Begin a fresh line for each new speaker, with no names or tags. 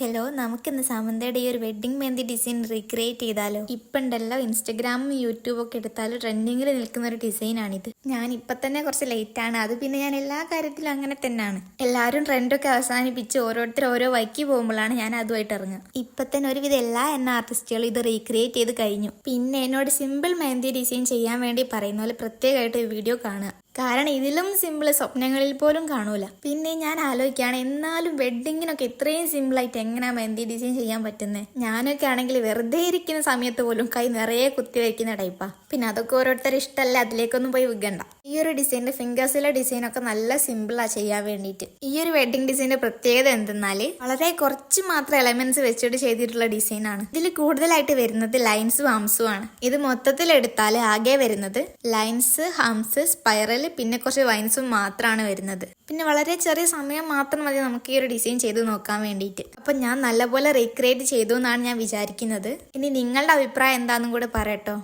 Hello, നമുക്കിന്ന് സമന്തയുടെ ഈ ഒരു വെഡ്ഡിംഗ് മെഹന്തി ഡിസൈൻ റീക്രിയേറ്റ് ചെയ്താലോ? ഇപ്പണ്ടല്ലോ ഇൻസ്റ്റഗ്രാമും യൂട്യൂബും ഒക്കെ എടുത്താലും ട്രെൻഡിങ്ങിൽ നിൽക്കുന്ന ഒരു ഡിസൈനാണിത്. ഞാൻ ഇപ്പൊ തന്നെ കുറച്ച് ലേറ്റ് ആണ്. അത് പിന്നെ ഞാൻ എല്ലാ കാര്യത്തിലും അങ്ങനെ തന്നെയാണ്. എല്ലാവരും ട്രെൻഡൊക്കെ അവസാനിപ്പിച്ച് ഓരോരുത്തർ ഓരോ വൈക്ക് പോകുമ്പോഴാണ് ഞാൻ അതുമായിട്ട് ഇറങ്ങുക. ഇപ്പൊ തന്നെ ഒരുവിധം എല്ലാ ആർട്ടിസ്റ്റുകളും ഇത് റീക്രിയേറ്റ് ചെയ്ത് കഴിഞ്ഞു. പിന്നെ എന്നോട് സിമ്പിൾ മെഹന്തി ഡിസൈൻ ചെയ്യാൻ വേണ്ടി പറയുന്ന പോലെ പ്രത്യേകമായിട്ട് ഈ വീഡിയോ കാണുക. കാരണം ഇതിലും സിമ്പിൾ സ്വപ്നങ്ങളിൽ പോലും കാണൂല. പിന്നെ ഞാൻ ആലോചിക്കുകയാണ്, എന്നാലും വെഡ്ഡിങ്ങിനൊക്കെ ഇത്രയും സിമ്പിളായിട്ട് എങ്ങനെയാ മെഹന്തി ഡിസൈൻ ചെയ്യാൻ പറ്റുന്നത്? ഞാനൊക്കെ ആണെങ്കിൽ വെറുതെ ഇരിക്കുന്ന സമയത്ത് പോലും കൈ നിറയെ കുത്തി വയ്ക്കുന്ന ടൈപ്പാ. പിന്നെ അതൊക്കെ ഓരോരുത്തർ ഇഷ്ടമല്ല, അതിലേക്കൊന്നും പോയി വിൽക്കണ്ട. ഈ ഒരു ഡിസൈൻ്റെ ഫിംഗേഴ്സിലെ ഡിസൈനൊക്കെ നല്ല സിമ്പിളാ ചെയ്യാൻ വേണ്ടിയിട്ട്. ഈ ഒരു വെഡ്ഡിംഗ് ഡിസൈൻ്റെ പ്രത്യേകത എന്തെന്നാല് വളരെ കുറച്ച് മാത്രം എലമെന്റ്സ് വെച്ചിട്ട് ചെയ്തിട്ടുള്ള ഡിസൈനാണ്. ഇതിൽ കൂടുതലായിട്ട് വരുന്നത് ലൈൻസും ഹംസും ആണ്. ഇത് മൊത്തത്തിൽ എടുത്താൽ ആകെ വരുന്നത് ലൈൻസ്, ഹംസ്, സ്പൈറൽ, പിന്നെ കുറച്ച് വൈൻസും മാത്രമാണ് വരുന്നത്. പിന്നെ വളരെ ചെറിയ സമയം മാത്രം മതി നമുക്ക് ഈ ഒരു ഡിസൈൻ ചെയ്ത് നോക്കാൻ വേണ്ടിയിട്ട്. അപ്പം ഞാൻ നല്ലപോലെ റീക്രിയേറ്റ് ചെയ്തു എന്നാണ് ഞാൻ വിചാരിക്കുന്നത്. ഇനി നിങ്ങളുടെ അഭിപ്രായം എന്താണെന്നും കൂടെ പറയട്ടോ.